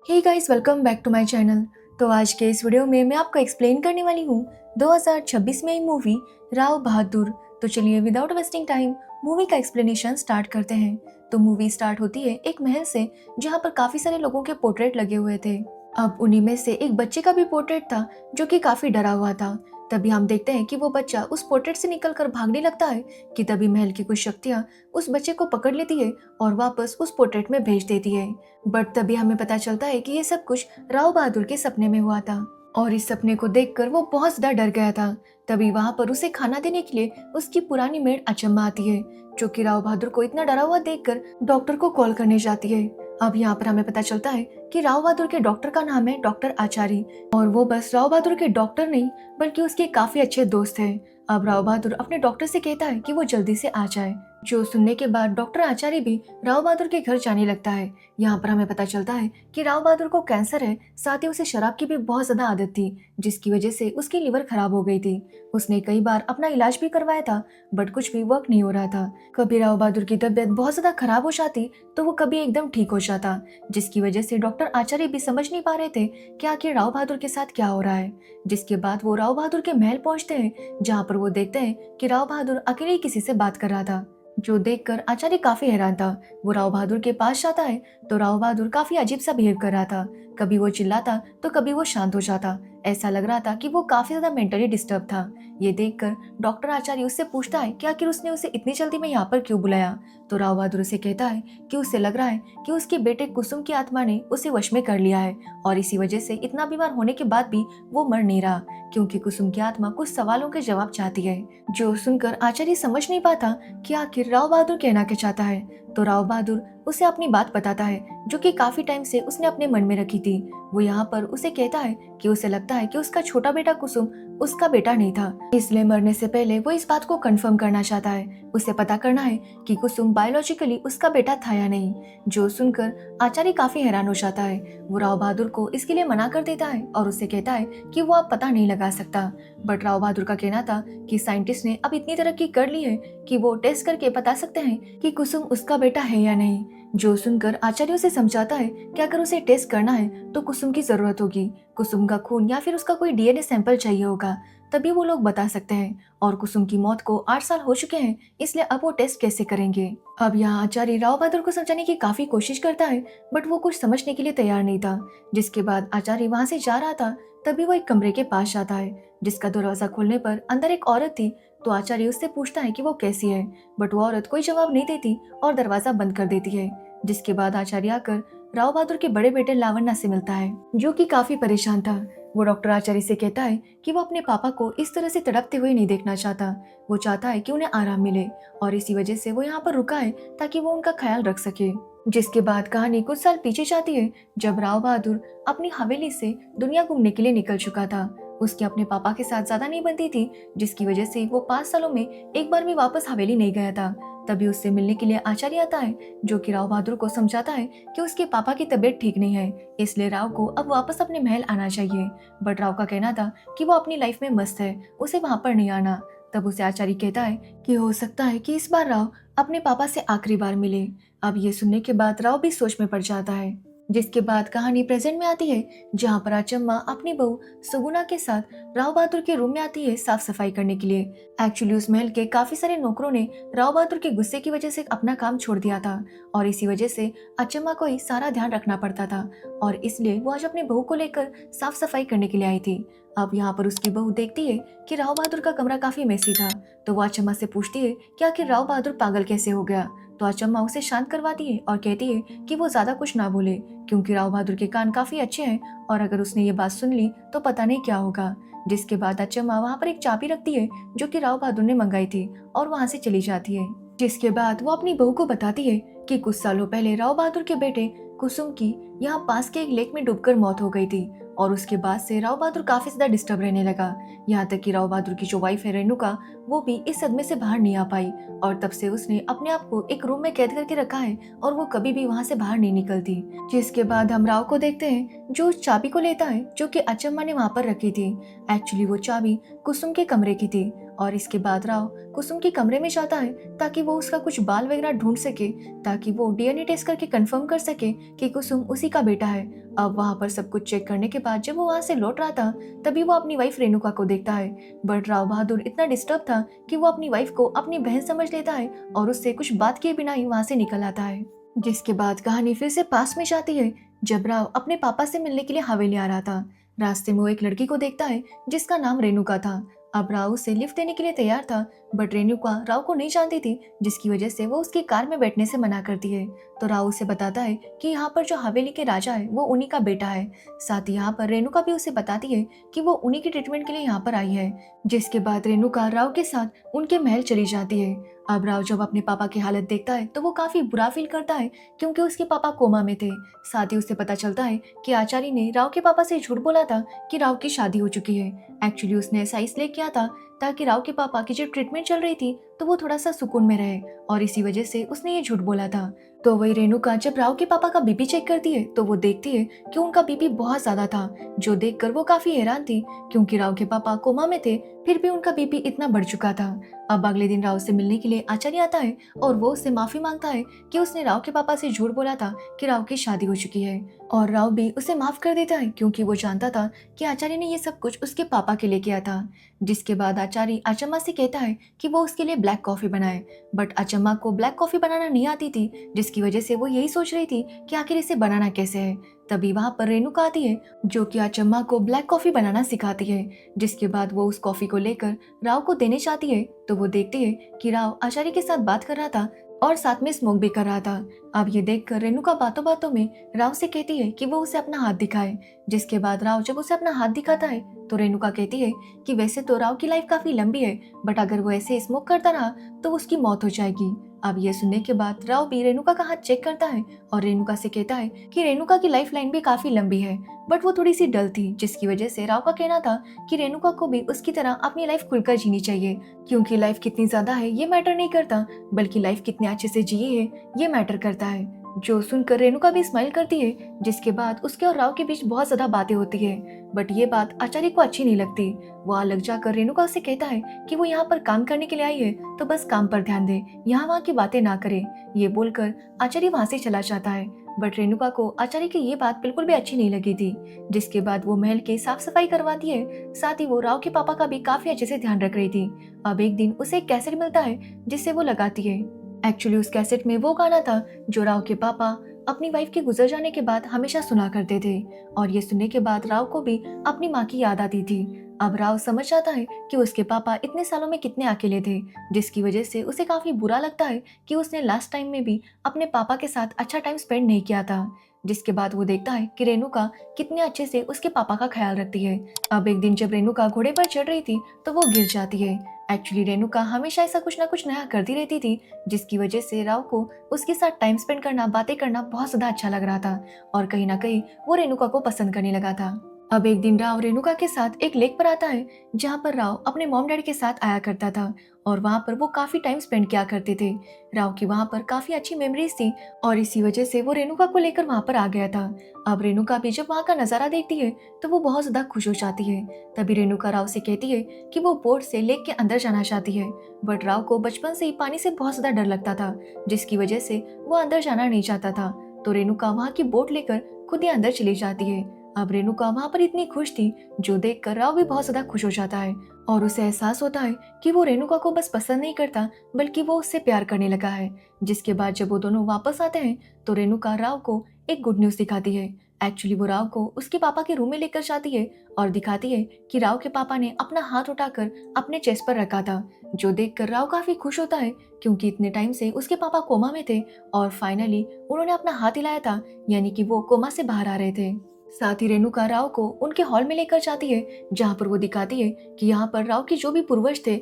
Hey guys, welcome back to my channel. तो आज के इस वीडियो में मैं आपको एक्सप्लेन करने वाली हूँ 2026 में आई मूवी राव बहादुर। तो चलिए विदाउट वेस्टिंग टाइम मूवी का एक्सप्लेनेशन स्टार्ट करते हैं। तो मूवी स्टार्ट होती है एक महल से, जहाँ पर काफी सारे लोगों के पोर्ट्रेट लगे हुए थे। अब उन्हीं में से एक बच्चे का भी पोर्ट्रेट था जो कि काफी डरा हुआ था। तभी हम देखते हैं कि वो बच्चा उस पोर्ट्रेट से निकलकर भागने लगता है कि तभी महल की कुछ शक्तियां उस बच्चे को पकड़ लेती है और वापस उस पोर्ट्रेट में भेज देती है। बट तभी हमें पता चलता है कि ये सब कुछ राव बहादुर के सपने में हुआ था और इस सपने को देखकर वो बहुत ज्यादा डर गया था। तभी वहां पर उसे खाना देने के लिए उसकी पुरानी मेड अचम्मा आती है, जो कि राव बहादुर को इतना डरा हुआ देखकर डॉक्टर को कॉल करने जाती है। अब यहाँ पर हमें पता चलता है कि राव बहादुर के डॉक्टर का नाम है डॉक्टर आचारी, और वो बस राव बहादुर के डॉक्टर नहीं बल्कि उसके काफी अच्छे दोस्त हैं। अब राव बहादुर अपने डॉक्टर से कहता है कि वो जल्दी से आ जाए, जो सुनने के बाद डॉक्टर आचार्य भी राव बहादुर के घर जाने लगता है। यहाँ पर हमें पता चलता है कि राव बहादुर को कैंसर है, साथ ही उसे शराब की भी बहुत ज्यादा आदत थी, जिसकी वजह से उसकी लिवर खराब हो गई थी। उसने कई बार अपना इलाज भी करवाया था बट कुछ भी वर्क नहीं हो रहा था। कभी राव बहादुर की तबीयत बहुत ज्यादा खराब हो जाती तो वो कभी एकदम ठीक हो जाता, जिसकी वजह से डॉक्टर आचार्य भी समझ नहीं पा रहे थे कि आखिर राव बहादुर के साथ क्या हो रहा है। जिसके बाद वो राव बहादुर के महल पहुंचते हैं, जहाँ पर वो देखते हैं कि राव बहादुर अकेले ही किसी से बात कर रहा था, जो देखकर आचार्य काफी हैरान था। वो राव बहादुर के पास जाता है तो राव बहादुर काफी अजीब सा बिहेव कर रहा था। कभी वो चिल्लाता तो कभी वो शांत हो जाता। ऐसा लग रहा था कि वो काफी ज्यादा मेंटली डिस्टर्ब था। ये देखकर डॉक्टर आचार्य उससे पूछता है कि आखिर उसने उसे इतनी जल्दी में यहाँ पर क्यों बुलाया। तो राव बहादुर उसे कहता है कि उसे लग रहा है कि उसके बेटे कुसुम की आत्मा ने उसे वश में कर लिया है, और इसी वजह से इतना बीमार होने के बाद भी वो मर नहीं रहा, क्योंकि कुसुम की आत्मा कुछ सवालों के जवाब चाहती है। जो सुनकर आचार्य समझ नहीं पाता कि आखिर राव बहादुर कहना क्या चाहता है। तो राव बहादुर उसे अपनी बात बताता है, जो कि काफी टाइम से उसने अपने मन में रखी थी। वो यहाँ पर उसे कहता है कि उसे लगता है कि उसका छोटा बेटा कुसुम उसका बेटा नहीं था, इसलिए मरने से पहले वो इस बात को कंफर्म करना चाहता है। उसे पता करना है कि कुसुम बायोलॉजिकली उसका बेटा था या नहीं। जो सुनकर आचार्य काफी हैरान हो जाता है। वो राव बहादुर को इसके लिए मना कर देता है और उससे कहता है कि वो अब पता नहीं लगा सकता। बट राव बहादुर का कहना था कि साइंटिस्ट ने अब इतनी तरक्की कर ली है कि वो टेस्ट करके बता सकते हैं कि कुसुम उसका बेटा है या नहीं। जो सुनकर आचार्य उसे समझाता है कि अगर उसे टेस्ट करना है तो कुसुम की जरूरत होगी, कुसुम का खून या फिर उसका कोई डीएनए सैंपल चाहिए होगा, तभी वो लोग बता सकते हैं। और कुसुम की मौत को 8 साल हो चुके हैं, इसलिए अब वो टेस्ट कैसे करेंगे। अब यहाँ आचार्य राव बहादुर को समझाने की काफी कोशिश करता है बट वो कुछ समझने के लिए तैयार नहीं था। जिसके बाद आचार्य वहां से जा रहा था, तभी वो एक कमरे के पास जाता है, जिसका दरवाजा खोलने पर अंदर एक औरत थी। तो आचार्य उससे पूछता है कि वो कैसी है, बट वो औरत कोई जवाब नहीं देती और दरवाजा बंद कर देती है। जिसके बाद आचार्य आकर राव बहादुर के बड़े बेटे लावण्य से मिलता है, जो कि काफी परेशान था। वो डॉक्टर आचार्य से कहता है कि वो अपने पापा को इस तरह से तड़पते हुए नहीं देखना चाहता। वो चाहता है कि उन्हें आराम मिले, और इसी वजह से वो यहाँ पर रुका है ताकि वो उनका ख्याल रख सके। जिसके बाद कहानी कुछ साल पीछे जाती है, जब राव बहादुर अपनी हवेली से दुनिया घूमने के लिए निकल चुका था। उसकी अपने पापा के साथ ज्यादा नहीं बनती थी, जिसकी वजह से वो 5 सालों में एक बार भी वापस हवेली नहीं गया था। तभी उससे मिलने के लिए आचार्य आता है, जो कि राव बहादुर को समझाता है कि उसके पापा की तबीयत ठीक नहीं है, इसलिए राव को अब वापस अपने महल आना चाहिए। बट राव का कहना था कि वो अपनी लाइफ में मस्त है, उसे वहां पर नहीं आना। तब उसे आचार्य कहता है कि हो सकता है कि इस बार राव अपने पापा से आखिरी बार मिले। अब ये सुनने के बाद राव भी सोच में पड़ जाता है। जिसके बाद कहानी प्रेजेंट में आती है, जहाँ पर अचम्मा अपनी बहू सुगुना के साथ राव बहादुर के रूम में आती है साफ सफाई करने के लिए। एक्चुअली उस महल के काफी सारे नौकरों ने राव बहादुर के गुस्से की वजह से अपना काम छोड़ दिया था, और इसी वजह से अचम्मा को ही सारा ध्यान रखना पड़ता था, और इसलिए वो आज अपनी बहू को लेकर साफ सफाई करने के लिए आई थी। अब यहाँ पर उसकी बहू देखती है कि राव बहादुर का कमरा काफी मेसी था, तो वो अचम्मा से पूछती है कि आखिर राव बहादुर पागल कैसे हो गया। तो अचम्मा उसे शांत करवाती है और कहती है कि वो ज्यादा कुछ ना बोले, क्योंकि राव बहादुर के कान काफी अच्छे हैं, और अगर उसने ये बात सुन ली तो पता नहीं क्या होगा। जिसके बाद अचम्मा वहाँ पर एक चाबी रखती है, जो कि राव बहादुर ने मंगाई थी, और वहाँ से चली जाती है। जिसके बाद वो अपनी बहू को बताती है कि कुछ सालों पहले राव बहादुर के बेटे कुसुम की यहाँ पास के एक लेक में डूबकर मौत हो गई थी, और उसके बाद से राव बहादुर काफी ज्यादा डिस्टर्ब रहने लगा। यहाँ तक कि राव बहादुर की जो वाइफ है रेणुका, वो भी इस सदमे से बाहर नहीं आ पाई, और तब से उसने अपने आप को एक रूम में कैद करके रखा है, और वो कभी भी वहाँ से बाहर नहीं निकलती। जिसके बाद हम राव को देखते हैं, जो उस चाबी को लेता है जो कि अचम्मा ने वहाँ पर रखी थी। एक्चुअली वो चाबी कुसुम के कमरे की थी, और इसके बाद राव कुसुम के कमरे में जाता है ताकि वो उसका कुछ बाल वगैरह ढूंढ सके, ताकि वो डीएनए टेस्ट करके कंफर्म कर सके कि कुसुम उसी का बेटा है। अब वहाँ पर सब कुछ चेक करने के बाद जब वो वहाँ से लौट रहा था तभी वो अपनी वाइफ रेणुका को देखता है। बट राव बहादुर इतना डिस्टर्ब था कि वो अपनी वाइफ को अपनी बहन समझ लेता है और उससे कुछ बात किए बिना ही वहाँ से निकल आता है। जिसके बाद कहानी फिर से पास में जाती है जब राव अपने पापा से मिलने के लिए हवेली आ रहा था। रास्ते में वो एक लड़की को देखता है जिसका नाम रेणुका था। अब राव उसे लिफ्ट देने के लिए तैयार था बट रेणुका राव को नहीं जानती थी, जिसकी वजह से वो उसकी कार में बैठने से मना करती है। तो राव उसे बताता है कि यहाँ पर जो हवेली के राजा है वो उन्हीं का बेटा है। साथ ही यहाँ पर रेणुका भी उसे बताती है कि वो उन्हीं की ट्रीटमेंट के लिए यहाँ पर आई है। जिसके बाद रेणुका राव के साथ उनके महल चली जाती है। अब राव जब अपने पापा की हालत देखता है तो वो काफी बुरा फील करता है क्योंकि उसके पापा कोमा में थे। साथ ही उसे पता चलता है कि आचार्य ने राव के पापा से झूठ बोला था कि राव की शादी हो चुकी है। एक्चुअली उसने ऐसा इसलिए किया था ताकि राव के पापा की जो ट्रीटमेंट चल रही थी तो वो थोड़ा सा सुकून में रहे, और इसी वजह से उसने ये झूठ बोला था। तो वही रेणुका जब राव के पापा का बीपी चेक करती है तो वो देखती है कि उनका बीपी बहुत ज्यादा था, जो देखकर वो काफी हैरान थी क्योंकि राव के पापा कोमा में थे फिर भी उनका बीपी इतना बढ़ चुका था। अब अगले दिन राव से मिलने के लिए आचार्य आता है और वो उससे माफी मांगता है कि उसने राव के पापा से झूठ बोला था कि राव की शादी हो चुकी है, और राव भी उसे माफ कर देता है क्योंकि वो जानता था कि आचार्य ने ये सब कुछ उसके पापा के लिए किया था। जिसके बाद आचार्य अचम्मा से कहता है कि वो उसके लिए ब्लैक कॉफी बनाए, बट अचम्मा को ब्लैक कॉफी बनाना नहीं आती थी, जिसकी वजह से वो यही सोच रही थी कि आखिर इसे बनाना कैसे है। तभी वहाँ पर रेणुका आती है जो कि अचम्मा को ब्लैक कॉफी बनाना सिखाती है। जिसके बाद वो उस कॉफी को लेकर राव को देने चाहती है तो वो देखती है कि राव आचार्य के साथ बात कर रहा था और साथ में स्मोक भी कर रहा था। अब ये देखकर रेणुका बातों बातों में राव से कहती है कि वो उसे अपना हाथ दिखाए। जिसके बाद राव जब उसे अपना हाथ दिखाता है तो रेणुका कहती है कि वैसे तो राव की लाइफ काफी लंबी है बट अगर वो ऐसे स्मोक करता रहा तो उसकी मौत हो जाएगी। अब ये सुनने के बाद राव भी रेणुका का हाथ चेक करता है और रेणुका से कहता है कि रेणुका की लाइफ लाइन भी काफी लंबी है बट वो थोड़ी सी डल थी, जिसकी वजह से राव का कहना था कि रेणुका को भी उसकी तरह अपनी लाइफ खुलकर जीनी चाहिए, क्योंकि लाइफ कितनी ज्यादा है ये मैटर नहीं करता बल्कि लाइफ कितने अच्छे से जिए है ये मैटर करता है। जो सुनकर रेणुका भी स्माइल करती है। जिसके बाद उसके और राव के बीच बहुत ज्यादा बातें होती है बट ये बात आचार्य को अच्छी नहीं लगती। वो अलग जाकर रेणुका से कहता है कि वो यहाँ पर काम करने के लिए आई है तो बस काम पर ध्यान दे, यहाँ वहाँ की बातें ना करे। ये बोलकर आचार्य वहाँ से चला जाता है बट रेणुका को आचार्य की ये बात बिल्कुल भी अच्छी नहीं लगी थी। जिसके बाद वो महल की साफ सफाई करवाती है, साथ ही वो राव के पापा का भी काफी अच्छे से ध्यान रख रही थी। अब एक दिन उसे एक कैसेट मिलता है जिससे वो लगाती है। एक्चुअली उस कैसेट में वो गाना था जो राव के पापा अपनी वाइफ के गुजर जाने के बाद हमेशा सुना करते थे, और ये सुनने के बाद राव को भी अपनी माँ की याद आती थी। अब राव समझ जाता है कि उसके पापा इतने सालों में कितने अकेले थे, जिसकी वजह से उसे काफी बुरा लगता है कि उसने लास्ट टाइम में भी अपने पापा के साथ अच्छा टाइम स्पेंड नहीं किया था। जिसके बाद वो देखता है कि रेणुका कितने अच्छे से उसके पापा का ख्याल रखती है। अब एक दिन जब रेणुका घोड़े पर चढ़ रही थी तो वो गिर जाती है। एक्चुअली रेणुका हमेशा ऐसा कुछ ना कुछ नया करती रहती थी, जिसकी वजह से राव को उसके साथ टाइम स्पेंड करना, बातें करना बहुत ज्यादा अच्छा लग रहा था और कहीं ना कहीं वो रेणुका को पसंद करने लगा था। अब एक दिन राव रेणुका के साथ एक लेक पर आता है जहाँ पर राव अपने मॉम डैडी के साथ आया करता था और वहाँ पर वो काफी टाइम स्पेंड किया करते थे। राव की वहाँ पर काफी अच्छी मेमोरीज थी और इसी वजह से वो रेणुका को लेकर वहाँ पर आ गया था। अब रेणुका भी जब वहाँ का नजारा देखती है तो वो बहुत ज्यादा खुश हो जाती है। तभी रेणुका राव से कहती है कि वो बोट से लेक के अंदर जाना चाहती है, बट राव को बचपन से ही पानी से बहुत ज्यादा डर लगता था, जिसकी वजह से वो अंदर जाना नहीं चाहता था। तो रेणुका वहाँ की बोट लेकर खुद ही अंदर चली जाती है। अब रेणुका वहाँ पर इतनी खुश थी जो देखकर राव भी बहुत ज्यादा खुश हो जाता है और उसे एहसास होता है कि वो रेणुका को बस पसंद नहीं करता बल्कि वो उससे प्यार करने लगा है। जिसके बाद जब वो दोनों वापस आते हैं तो रेणुका राव को एक गुड न्यूज दिखाती है। एक्चुअली वो राव को उसके पापा के रूम में लेकर जाती है और दिखाती है कि राव के पापा ने अपना हाथ उठाकर अपने चेस्ट पर रखा था, जो देखकर राव काफी खुश होता है क्योंकि इतने टाइम से उसके पापा कोमा में थे और फाइनली उन्होंने अपना हाथ हिलाया था, यानी कि वो कोमा से बाहर आ रहे थे। साथ ही रेणुका राव को उनके हॉल में लेकर जाती है जहाँ पर वो दिखाती है कि यहाँ पर राव के जो भी पूर्वज थे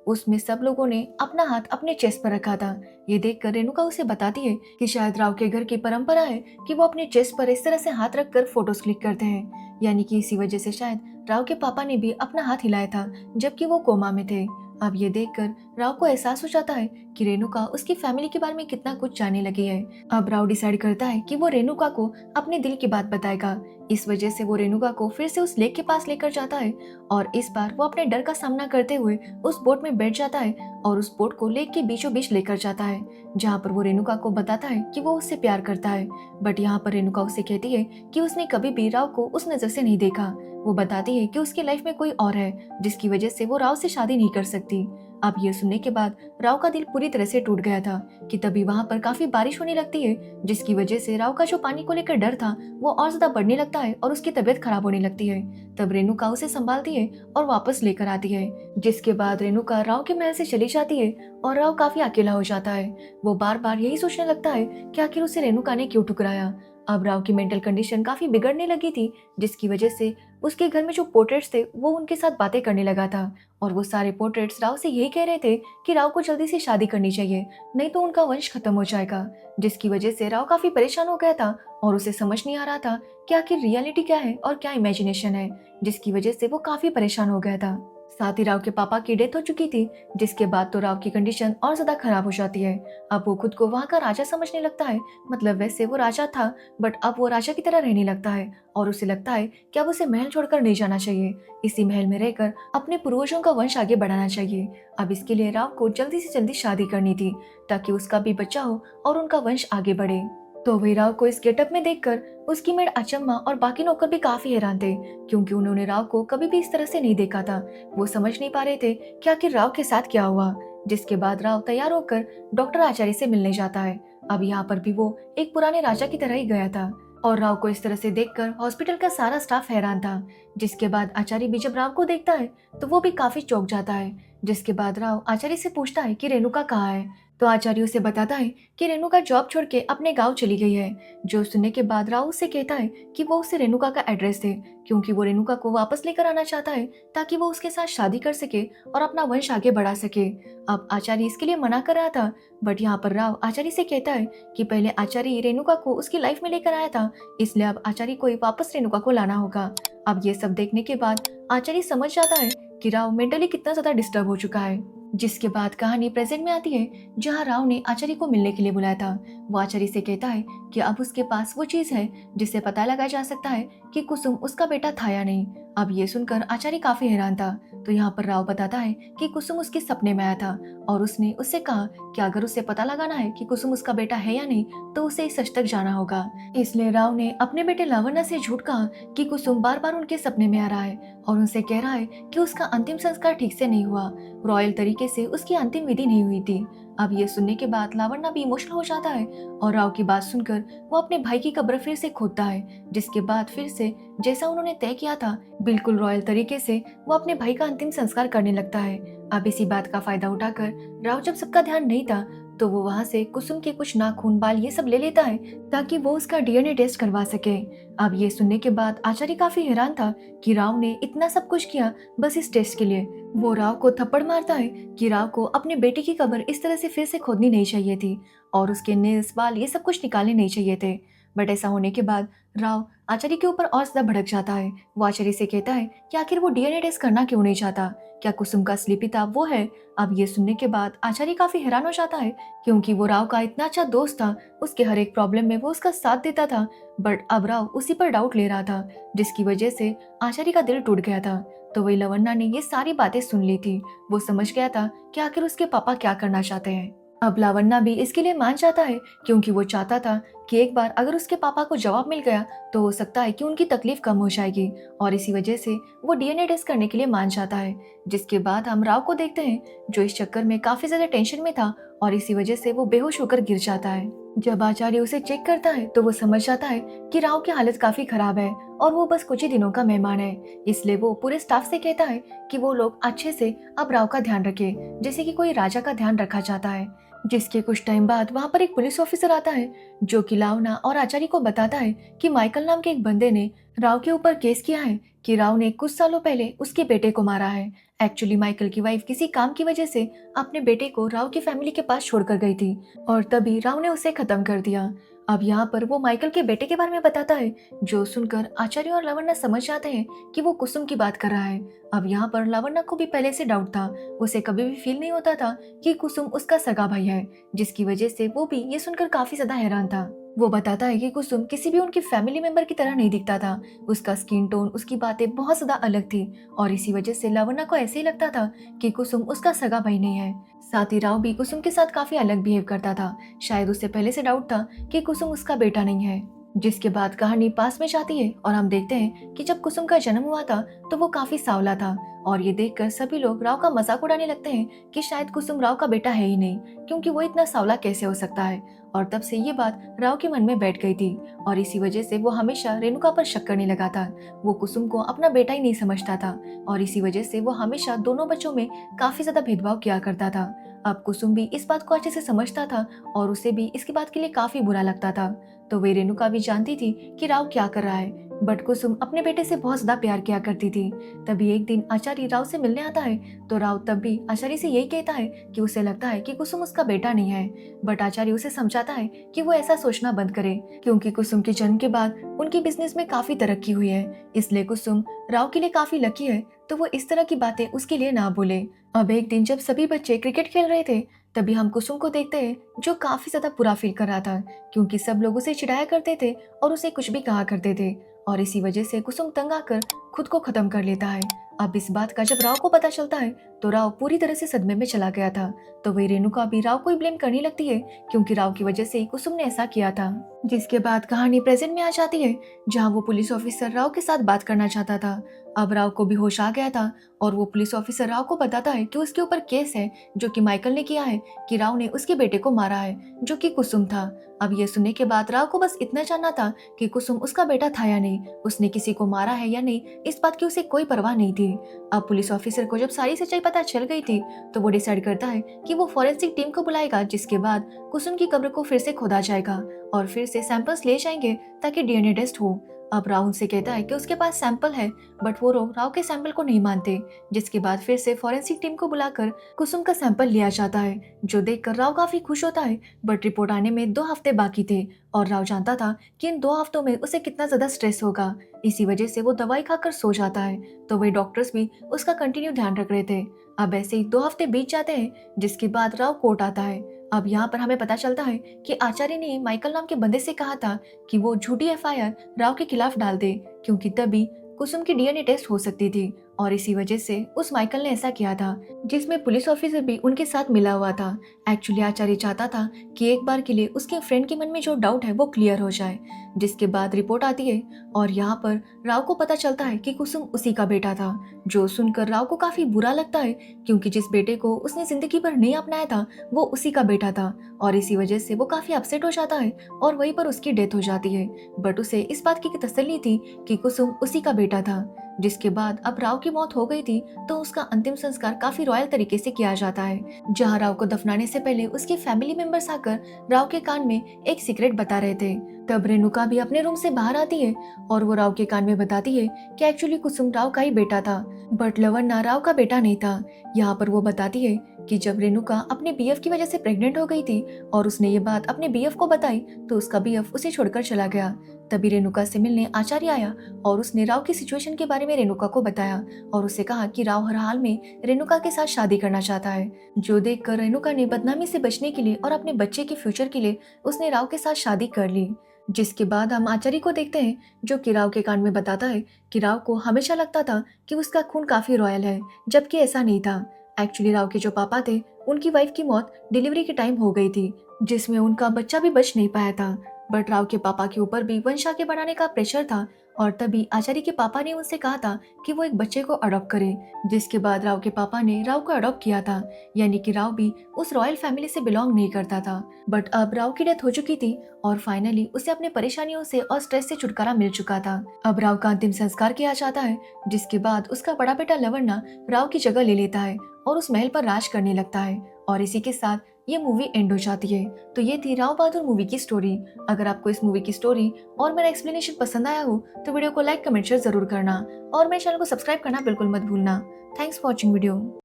उसमें सब लोगों ने अपना हाथ अपने चेस्ट पर रखा था। ये देखकर रेणुका उसे बताती है कि शायद राव के घर की परंपरा है कि वो अपने चेस्ट पर इस तरह से हाथ रखकर फोटोज क्लिक करते हैं, यानी कि इसी वजह से शायद राव के पापा ने भी अपना हाथ हिलाया था जबकि वो कोमा में थे। अब ये देखकर राव को एहसास हो जाता है कि रेणुका उसकी फैमिली के बारे में कितना कुछ जानने लगी है। अब राव डिसाइड करता है कि वो रेणुका को अपने दिल की बात बताएगा। इस वजह से वो रेणुका को फिर से उस लेक के पास लेकर जाता है और इस बार वो अपने डर का सामना करते हुए उस बोट में बैठ जाता है और उस बोट को लेक के बीचों बीच लेकर जाता है, जहाँ पर वो रेणुका को बताता है कि वो उससे प्यार करता है। बट यहाँ पर रेणुका उससे कहती है कि उसने कभी भी राव को उस नजर से नहीं देखा। वो बताती है कि उसकी लाइफ में कोई और है, जिसकी वजह से वो राव से शादी नहीं कर सकती। अब ये सुनने के बाद राव का दिल पूरी तरह से टूट गया था कि तभी वहाँ पर काफी बारिश होने लगती है, जिसकी वजह से राव का जो पानी को लेकर डर था वो और ज्यादा बढ़ने लगता है और उसकी तबीयत खराब होने लगती है। तब रेणुका उसे संभालती है और वापस लेकर आती है, जिसके बाद रेणुका राव के महल से चली जाती है और राव काफी अकेला हो जाता है। वो बार बार यही सोचने लगता है कि आखिर उसे रेणुका ने क्यों ठुकराया। अब राव की मेंटल कंडीशन काफी बिगड़ने लगी थी, जिसकी वजह से उसके घर में जो पोर्ट्रेट्स थे वो उनके साथ बातें करने लगा था और वो सारे पोर्ट्रेट्स राव से यही कह रहे थे कि राव को जल्दी से शादी करनी चाहिए, नहीं तो उनका वंश खत्म हो जाएगा। जिसकी वजह से राव काफी परेशान हो गया था और उसे समझ नहीं आ रहा था कि आखिर रियलिटी क्या है और क्या इमेजिनेशन है, जिसकी वजह से वो काफी परेशान हो गया था। साथ ही राव के पापा की डेथ हो चुकी थी, जिसके बाद तो राव की कंडीशन और ज्यादा खराब हो जाती है। अब वो खुद को वहाँ का राजा समझने लगता है, मतलब वैसे वो राजा था बट अब वो राजा की तरह रहने लगता है और उसे लगता है कि अब उसे महल छोड़कर नहीं जाना चाहिए, इसी महल में रहकर अपने पूर्वजों का वंश आगे बढ़ाना चाहिए। अब इसके लिए राव को जल्दी से जल्दी शादी करनी थी ताकि उसका भी बच्चा हो और उनका वंश आगे बढ़े। तो वही राव को इस गेटअप में देखकर उसकी मेड अचम्मा और बाकी नौकर भी काफी हैरान थे, क्योंकि उन्होंने राव को कभी भी इस तरह से नहीं देखा था। वो समझ नहीं पा रहे थे कि आखिर राव के साथ क्या हुआ। जिसके बाद राव तैयार होकर डॉक्टर आचार्य से मिलने जाता है। अब यहाँ पर भी वो एक पुराने राजा की तरह ही गया था और राव को इस तरह से देखकर हॉस्पिटल का सारा स्टाफ हैरान था। जिसके बाद आचार्य भी जब राव को देखता है तो वो भी काफी चौंक जाता है। जिसके बाद राव आचार्य से पूछता है कि रेणुका कहाँ है, तो आचार्य उसे बताता है कि रेणुका जॉब छोड़ के अपने गांव चली गई है। जो सुनने के बाद राव उससे कहता है कि वो उसे रेणुका का एड्रेस दे, क्योंकि वो रेणुका को वापस लेकर आना चाहता है ताकि वो उसके साथ शादी कर सके और अपना वंश आगे बढ़ा सके। अब आचार्य इसके लिए मना कर रहा था, बट यहाँ पर राव आचार्य से कहता है कि पहले आचार्य रेणुका को उसकी लाइफ में लेकर आया था, इसलिए अब आचार्य को ही वापस रेणुका को लाना होगा। अब ये सब देखने के बाद आचार्य समझ जाता है कि राव मेंटली कितना ज्यादा डिस्टर्ब हो चुका है। जिसके बाद कहानी प्रेजेंट में आती है, जहां राव ने आचार्य को मिलने के लिए बुलाया था। वो आचार्य से कहता है कि अब उसके पास वो चीज है जिससे पता लगाया जा सकता है कि कुसुम उसका बेटा था या नहीं। अब ये सुनकर आचार्य काफी हैरान था। तो यहाँ पर राव बताता है कि कुसुम उसके सपने में आया था और उसने उससे कहा कि अगर उसे पता लगाना है कि कुसुम उसका बेटा है या नहीं तो उसे सच तक जाना होगा। इसलिए राव ने अपने बेटे लावण्य से झूठ कहा कि कुसुम बार बार उनके सपने में आ रहा है और उनसे कह रहा है कि उसका अंतिम संस्कार ठीक से नहीं हुआ, रॉयल तरीके से उसकी अंतिम विधि नहीं हुई थी। अब ये सुनने के बाद लावण्य भी इमोशनल हो जाता है और राव की बात सुनकर वो अपने भाई की कब्र फिर से खोदता है। जिसके बाद फिर से जैसा उन्होंने तय किया था बिल्कुल रॉयल तरीके से वो अपने भाई का अंतिम संस्कार करने लगता है। अब इसी बात का फायदा उठाकर राव जब सबका ध्यान नहीं था तो वो वहाँ से कुसुम के कुछ नाखून बाल ये सब ले लेता है ताकि वो उसका डीएनए टेस्ट करवा सके। अब ये सुनने के बाद आचार्य काफी हैरान था कि राव ने इतना सब कुछ किया बस इस टेस्ट के लिए। वो राव को थप्पड़ मारता है कि राव को अपने बेटे की कब्र इस तरह से फिर से खोदनी नहीं चाहिए थी और उसके नेल्स बाल ये सब कुछ निकालने नहीं चाहिए थे। बट ऐसा होने के बाद राव आचार्य के ऊपर और ज्यादा भड़क जाता है। वो आचार्य से कहता है कि आखिर वो डीएनए टेस्ट करना क्यों नहीं चाहता, क्या कुसुम का असली पिता वो है। अब ये सुनने के बाद आचार्य काफी हैरान हो जाता है, क्योंकि वो राव का इतना अच्छा दोस्त था, उसके हर एक प्रॉब्लम में वो उसका साथ देता था। बट अब राव उसी पर डाउट ले रहा था, जिसकी वजह से आचार्य का दिल टूट गया था। तो वही लवन्ना ने ये सारी बातें सुन ली थी। वो समझ गया था कि आखिर उसके पापा क्या करना चाहते हैं। अब लावण्या भी इसके लिए मान जाता है, क्योंकि वो चाहता था कि एक बार अगर उसके पापा को जवाब मिल गया तो हो सकता है कि उनकी तकलीफ कम हो जाएगी, और इसी वजह से वो डीएनए टेस्ट करने के लिए मान जाता है। जिसके बाद हम राव को देखते हैं, जो इस चक्कर में काफी ज्यादा टेंशन में था और इसी वजह से वो बेहोश होकर गिर जाता है। जब आचार्य उसे चेक करता है तो वो समझ जाता है कि राव की हालत काफी खराब है और वो बस कुछ ही दिनों का मेहमान है। इसलिए वो पूरे स्टाफ से कहता है कि वो लोग अच्छे से अब राव का ध्यान रखे, जैसे कि कोई राजा का ध्यान रखा जाता है। जिसके कुछ टाइम बाद वहाँ पर एक पुलिस ऑफिसर आता है, जो कि लावना और आचार्य को बताता है कि माइकल नाम के एक बंदे ने राव के ऊपर केस किया है कि राव ने कुछ सालों पहले उसके बेटे को मारा है। एक्चुअली माइकल की वाइफ किसी काम की वजह से अपने बेटे को राव की फैमिली के पास छोड़कर गई थी और तभी राव ने उसे खत्म कर दिया। अब यहाँ पर वो माइकल के बेटे के बारे में बताता है, जो सुनकर आचार्य और लावण्य समझ जाते हैं कि वो कुसुम की बात कर रहा है। अब यहाँ पर लावण्य को भी पहले से डाउट था। उसे कभी भी फील नहीं होता था कि कुसुम उसका सगा भाई है, जिसकी वजह से वो भी ये सुनकर काफी ज्यादा हैरान था। वो बताता है कि कुसुम किसी भी उनकी फैमिली मेंबर की तरह नहीं दिखता था। उसका स्किन टोन, उसकी बातें बहुत ज्यादा अलग थी और इसी वजह से लावण्य को ऐसे ही लगता था कि कुसुम उसका सगा भाई नहीं है। साथ ही राव भी कुसुम के साथ काफी अलग बिहेव करता था। शायद उसे पहले से डाउट था कि कुसुम उसका बेटा नहीं है। जिसके बाद कहानी पास में जाती है और हम देखते हैं कि जब कुसुम का जन्म हुआ था तो वो काफी सांवला था और ये देखकर सभी लोग राव का मजाक उड़ाने लगते हैं कि शायद कुसुम राव का बेटा है ही नहीं, क्योंकि वो इतना सांवला कैसे हो सकता है। और तब से ये बात राव के मन में बैठ गई थी और इसी वजह से वो हमेशा रेणुका पर शक करने लगा था। वो कुसुम को अपना बेटा ही नहीं समझता था और इसी वजह से वो हमेशा दोनों बच्चों में काफी ज्यादा भेदभाव किया करता था। अब कुसुम भी इस बात को अच्छे से समझता था और उसे भी इसकी बात के लिए काफी बुरा लगता था। तो वे रेणुका भी जानती थी कि राव क्या कर रहा है, बट कुसुम अपने बेटे से बहुत ज्यादा प्यार किया करती थी। तभी एक दिन आचार्य राव से मिलने आता है तो राव तब भी आचार्य से यही कहता है कि उसे लगता है कि कुसुम उसका बेटा नहीं है। बट आचार्य उसे समझाता है कि वो ऐसा सोचना बंद करे, क्योंकि कुसुम के जन्म के बाद उनकी बिजनेस में काफी तरक्की हुई है, इसलिए कुसुम राव के लिए काफी लकी है, तो वो इस तरह की बातें उसके लिए ना बोले। अब एक दिन जब सभी बच्चे क्रिकेट खेल रहे थे तभी हम कुसुम को देखते हैं, जो काफी ज्यादा बुरा फील कर रहा था, क्योंकि सब लोग उसे चिढ़ाया करते थे और उसे कुछ भी कहा करते थे और इसी वजह से कुसुम तंग आकर खुद को खत्म कर लेता है। अब इस बात का जब राव को पता चलता है तो राव पूरी तरह से सदमे में चला गया था। तो वही रेणुका भी राव को ही ब्लेम करने लगती है, क्योंकि राव की वजह से ही कुसुम ने ऐसा किया था। जिसके बाद कहानी प्रेजेंट में आ जाती है, जहाँ वो पुलिस ऑफिसर राव के साथ बात करना चाहता था। अब राव को भी होश आ गया था और वो पुलिस ऑफिसर राव को बताता है कि उसके ऊपर केस है जो कि माइकल ने किया है, कि राव ने उसके बेटे को मारा है, जो कि कुसुम था। अब ये सुनने के बाद राव को बस इतना जानना था कि कुसुम उसका बेटा था या नहीं, उसने किसी को मारा है या नहीं, इस बात की उसे कोई परवाह नहीं थी। अब पुलिस ऑफिसर को जब सारी सच्चाई पता चल गई थी तो वो डिसाइड करता है कि वो फॉरेंसिक टीम को बुलाएगा, जिसके बाद कुसुम की कब्र को फिर से खोदा जाएगा और फिर से सैंपल्स ले जाएंगे ताकि डीएनए टेस्ट हो। अब राव उनसे कहता है कि उसके पास सैंपल है, बट वो लोग राव के सैंपल को नहीं मानते। जिसके बाद फिर से फॉरेंसिक टीम को बुलाकर कुसुम का सैंपल लिया जाता है, जो देखकर राव काफी खुश होता है। बट रिपोर्ट आने में 2 हफ्ते बाकी थे और राव जानता था कि इन 2 हफ्तों में उसे कितना ज्यादा स्ट्रेस होगा, इसी वजह से वो दवाई खाकर सो जाता है। तो वे डॉक्टर्स भी उसका कंटिन्यू ध्यान रख रहे थे। अब ऐसे ही 2 हफ्ते बीत जाते हैं, जिसके बाद राव कोर्ट आता है। अब यहाँ पर हमें पता चलता है कि आचार्य ने माइकल नाम के बंदे से कहा था कि वो झूठी एफआईआर राव के खिलाफ डाल दे, क्योंकि तभी कुसुम की डीएनए टेस्ट हो सकती थी और इसी वजह से उस माइकल ने ऐसा किया था, जिसमें पुलिस ऑफिसर भी उनके साथ मिला हुआ था। एक्चुअली आचार्य चाहता था कि एक बार के लिए उसके फ्रेंड के मन में जो डाउट है वो क्लियर हो जाए। जिसके बाद रिपोर्ट आती है और यहाँ पर राव को पता चलता है कि कुसुम उसी का बेटा था, जो सुनकर राव को काफी बुरा लगता है, क्योंकि जिस बेटे को उसने जिंदगी भर नहीं अपनाया था वो उसी का बेटा था और इसी वजह से वो काफी अपसेट हो जाता है और वहीं पर उसकी डेथ हो जाती है। बट उसे इस बात की तसल्ली थी कि कुसुम उसी का बेटा था। जिसके बाद अब राव की मौत हो गई थी तो उसका अंतिम संस्कार काफी रॉयल तरीके से किया जाता है, जहाँ राव को दफनाने से पहले उसके फैमिली मेंबर्स आकर राव के कान में एक सीक्रेट बता रहे थे। तब रेणुका भी अपने रूम से बाहर आती है और वो राव के कान में बताती है कि एक्चुअली कुसुम राव का ही बेटा था, बट लवन्ना राव का बेटा नहीं था। यहाँ पर वो बताती है कि जब रेणुका अपने बीएफ की वजह से प्रेग्नेंट हो गई थी और उसने ये बात अपने बीएफ को बताई तो उसका बीएफ उसे छोड़कर चला गया। तभी रेणुका से मिलने आचार्य आया और उसने राव की सिचुएशन के बारे में रेणुका को बताया और उसे कहा कि राव हर हाल में रेणुका के साथ शादी करना चाहता है। जो देखकर रेणुका ने बदनामी से बचने के लिए और अपने बच्चे के फ्यूचर के लिए उसने राव के साथ शादी कर ली। जिसके बाद हम आचार्य को देखते हैं, जो कि राव के कान में बताता है कि राव को हमेशा लगता था कि उसका खून काफी रॉयल है, जबकि ऐसा नहीं था। एक्चुअली राव के जो पापा थे उनकी वाइफ की मौत डिलीवरी के टाइम हो गई थी, जिसमें उनका बच्चा भी बच नहीं पाया था। बट राव के पापा के ऊपर भी वंश आगे बढ़ाने का प्रेशर था और तभी आचार्य के पापा ने उनसे कहा था कि वो एक बच्चे को अडॉप्ट करे। जिसके बाद राव के पापा ने राव को अडॉप्ट किया था, यानी कि राव भी उस रॉयल फैमिली से बिलोंग नहीं करता था। बट अब राव की डेथ हो चुकी थी और फाइनली उसे अपने परेशानियों से और स्ट्रेस से छुटकारा मिल चुका था। अब राव का अंतिम संस्कार किया जाता है, जिसके बाद उसका बड़ा बेटा लवन्ना राव की जगह ले लेता है और उस महल पर राज करने लगता है और इसी के साथ ये मूवी एंड हो जाती है। तो ये थी राव बहादुर मूवी की स्टोरी। अगर आपको इस मूवी की स्टोरी और मेरा एक्सप्लेनेशन पसंद आया हो तो वीडियो को लाइक कमेंट शेयर जरूर करना और मेरे चैनल को सब्सक्राइब करना बिल्कुल मत भूलना। Thanks for watching video.